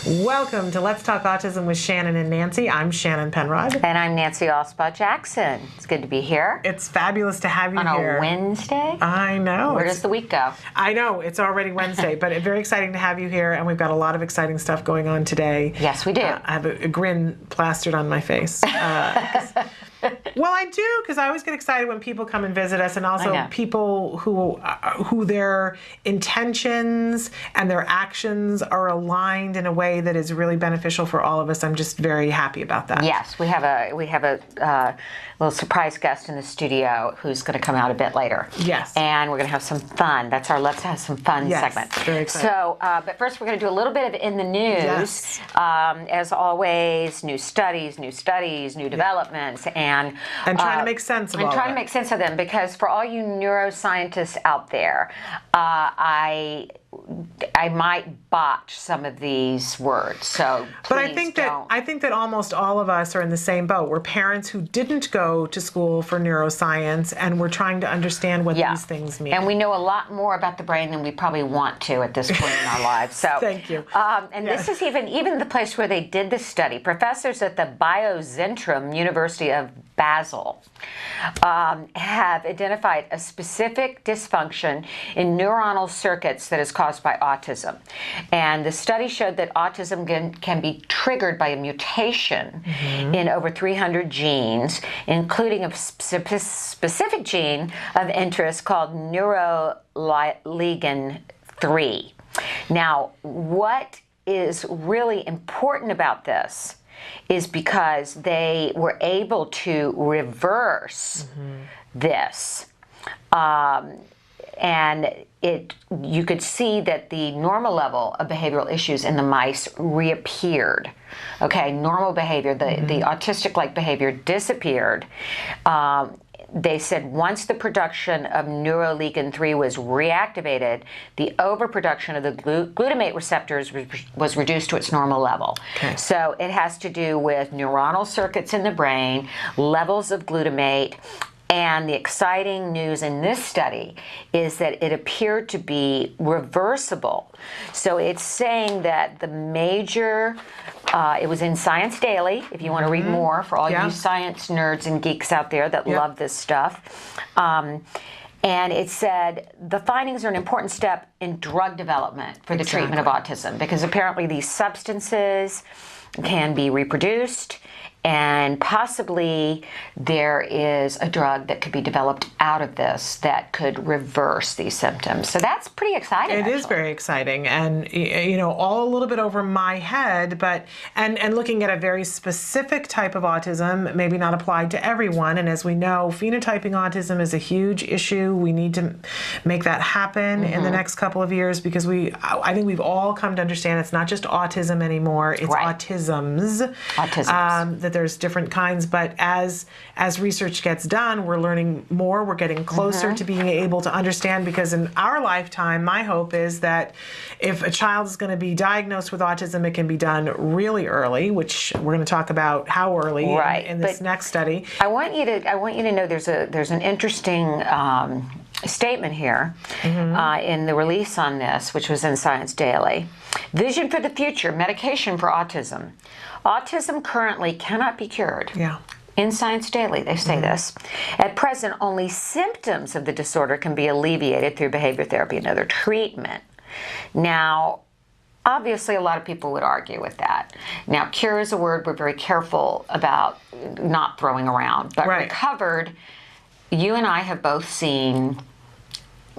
Welcome to Let's Talk Autism with Shannon and Nancy. I'm Shannon Penrod. And I'm Nancy Jackson. It's good to be here. It's fabulous to have you on here. On a Wednesday? I know. Where does the week go? I know. It's already Wednesday, but it's very exciting to have you here, and we've got a lot of exciting stuff going on today. Yes, we do. I have a grin plastered on my face. Well, I do, because I always get excited when people come and visit us, and also people who their intentions and their actions are aligned in a way that is really beneficial for all of us. I'm just very happy about that. Yes, we have a little surprise guest in the studio who's going to come out a bit later. Yes, and we're going to have some fun. That's our Let's Have Some Fun segment. Very exciting. So, but first we're going to do a little bit of in the news. Yes. As always, new studies, new developments, and trying to make sense of all trying to make sense of them, because for all you neuroscientists out there, I might botch some of these words. So, but I think that almost all of us are in the same boat. We're parents who didn't go to school for neuroscience, and we're trying to understand what these things mean. And we know a lot more about the brain than we probably want to at this point in our lives. So thank you. This is even the place where they did the study. Professors at the Biozentrum University of Basel have identified a specific dysfunction in neuronal circuits that is caused by autism. And the study showed that autism can be triggered by a mutation in over 300 genes, including a specific gene of interest called neuroligin 3. Now, what is really important about this is because they were able to reverse this. And you could see that the normal level of behavioral issues in the mice reappeared. Okay, normal behavior, the autistic-like behavior disappeared. They said once the production of neuroligin 3 was reactivated, the overproduction of the glutamate receptors was reduced to its normal level. Okay. So it has to do with neuronal circuits in the brain, levels of glutamate, and the exciting news in this study is that it appeared to be reversible. So it's saying that the major, it was in Science Daily, if you want to read more, for all you science nerds and geeks out there that love this stuff. And it said the findings are an important step in drug development for the treatment of autism, because apparently these substances can be reproduced, and possibly there is a drug that could be developed out of this that could reverse these symptoms. So that's pretty exciting. It is very exciting, and all a little bit over my head, but and looking at a very specific type of autism, maybe not applied to everyone. And as we know, phenotyping autism is a huge issue. We need to make that happen in the next couple of years, because I think we've all come to understand it's not just autism anymore; it's autisms. That there's different kinds, but as research gets done, we're learning more, we're getting closer to being able to understand, because in our lifetime, my hope is that if a child is going to be diagnosed with autism, it can be done really early, which we're going to talk about how early in this next study. I want you to know there's an interesting statement here in the release on this, which was in Science Daily. Vision for the future, medication for autism. Autism currently cannot be cured. In Science Daily, they say this. At present, only symptoms of the disorder can be alleviated through behavior therapy and other treatment. Now, obviously, a lot of people would argue with that. Now, cure is a word we're very careful about not throwing around. But recovered, you and I have both seen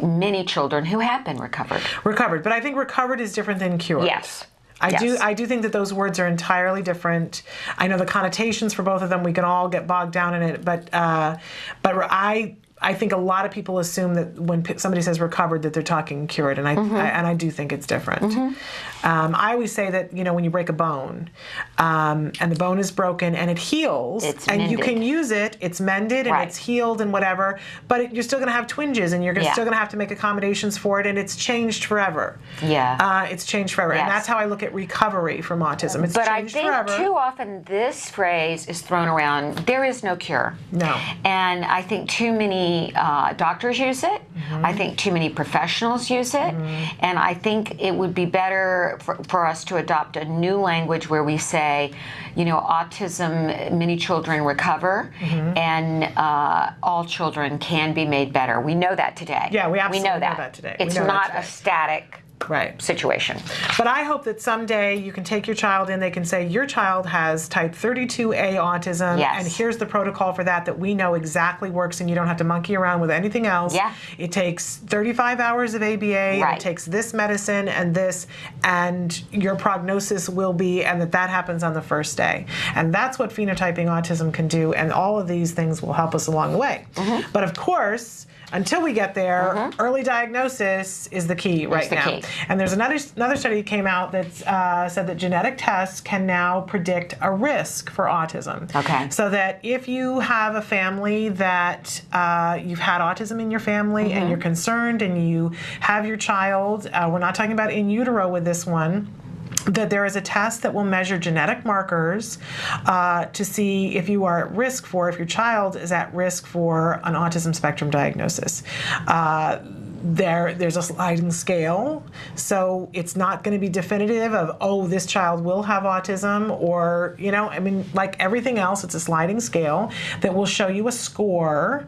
many children who have been recovered. But I think recovered is different than cured. Yes. I do think that those words are entirely different. I know the connotations for both of them, we can all get bogged down in it, but I think a lot of people assume that when somebody says recovered that they're talking cured, and I do think it's different. I always say that when you break a bone and the bone is broken and it heals, and you can use it, it's mended and it's healed and whatever, but you're still going to have twinges, and you're still going to have to make accommodations for it, and it's changed forever. It's changed forever, and that's how I look at recovery from autism. It's changed forever. But I think too often this phrase is thrown around. There is no cure. No. And I think too many many doctors use it. I think too many professionals use it. And I think it would be better for us to adopt a new language where we say, you know, autism, many children recover, and all children can be made better. We know that today. Yeah, we absolutely know that today. It's not a static situation. But I hope that someday you can take your child in, they can say, your child has type 32A autism, and here's the protocol for that we know exactly works, and you don't have to monkey around with anything else. It takes 35 hours of ABA, and it takes this medicine and this, and your prognosis will be, and that happens on the first day. And that's what phenotyping autism can do, and all of these things will help us along the way. But of course, until we get there, early diagnosis is the key right now. And there's another study that came out that said that genetic tests can now predict a risk for autism. So that if you have a family that you've had autism in your family and you're concerned and you have your child, we're not talking about in utero with this one, that there is a test that will measure genetic markers to see if you are at risk for, if your child is at risk for an autism spectrum diagnosis. There's a sliding scale, so it's not going to be definitive of, oh, this child will have autism, or, you know, I mean, like everything else, it's a sliding scale that will show you a score,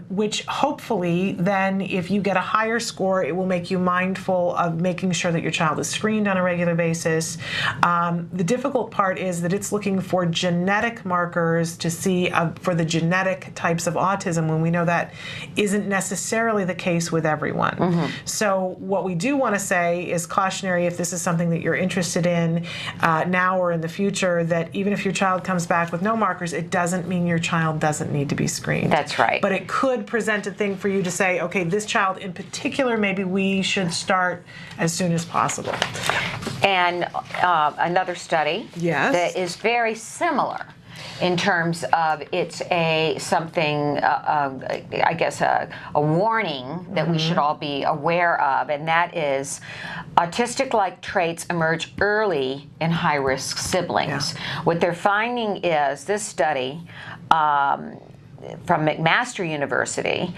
which hopefully then if you get a higher score, it will make you mindful of making sure that your child is screened on a regular basis. The difficult part is that it's looking for genetic markers to see for the genetic types of autism, when we know that isn't necessarily the case with everyone. So what we do want to say is cautionary, if this is something that you're interested in now or in the future, that even if your child comes back with no markers, it doesn't mean your child doesn't need to be screened. That's right. But it could present a thing for you to say, okay, this child in particular, maybe we should start as soon as possible. And another study that is very similar in terms of it's I guess a warning that we should all be aware of, and that is autistic-like traits emerge early in high-risk siblings. What they're finding is this study from McMaster University,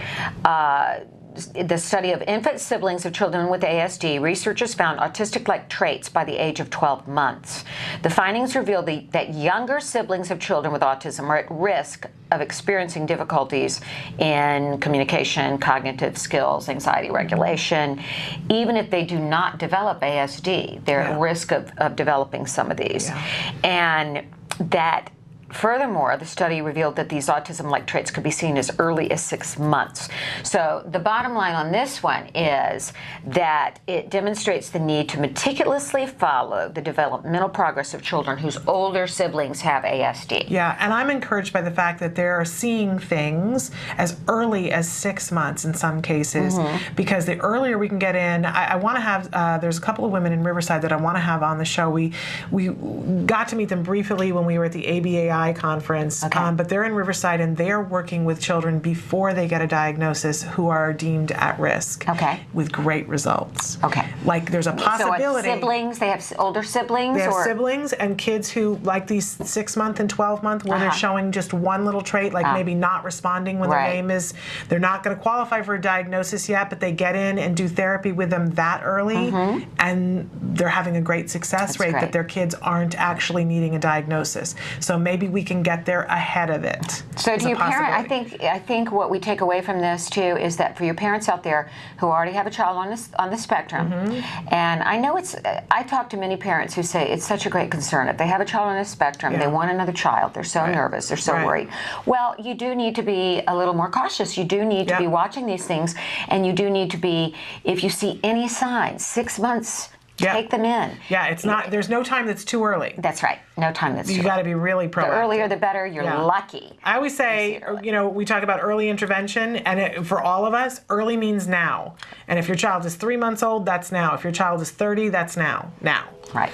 the study of infant siblings of children with ASD, researchers found autistic-like traits by the age of 12 months. The findings revealed that younger siblings of children with autism are at risk of experiencing difficulties in communication, cognitive skills, anxiety regulation. Even if they do not develop ASD, they're at risk of developing some of these. And that furthermore, the study revealed that these autism-like traits could be seen as early as 6 months. So the bottom line on this one is that it demonstrates the need to meticulously follow the developmental progress of children whose older siblings have ASD. Yeah, and I'm encouraged by the fact that they're seeing things as early as 6 months in some cases, because the earlier we can get in, I want to have, there's a couple of women in Riverside that I want to have on the show. We got to meet them briefly when we were at the ABAI conference, but they're in Riverside and they're working with children before they get a diagnosis who are deemed at risk with great results. Like there's a possibility. So siblings, they have older siblings? They have siblings and kids who, like these 6 month and 12 month, where they're showing just one little trait, like maybe not responding when their name is, they're not going to qualify for a diagnosis yet, but they get in and do therapy with them that early, and they're having a great success rate that their kids aren't actually needing a diagnosis. So maybe we can get there ahead of it. So do you parent, I think what we take away from this too is that for your parents out there who already have a child on the spectrum, and I know I talk to many parents who say it's such a great concern. If they have a child on the spectrum, they want another child, they're so nervous, they're so worried. Well, you do need to be a little more cautious. You do need to be watching these things, and you do need to be, if you see any signs, 6 months, take them in. Yeah, it's not, there's no time that's too early. That's right. No time that's too early. You got to be really proactive. The earlier the better. You're lucky. I always say, you know, we talk about early intervention, and for all of us, early means now. And if your child is 3 months old, that's now. If your child is 30, that's now. Now. Right.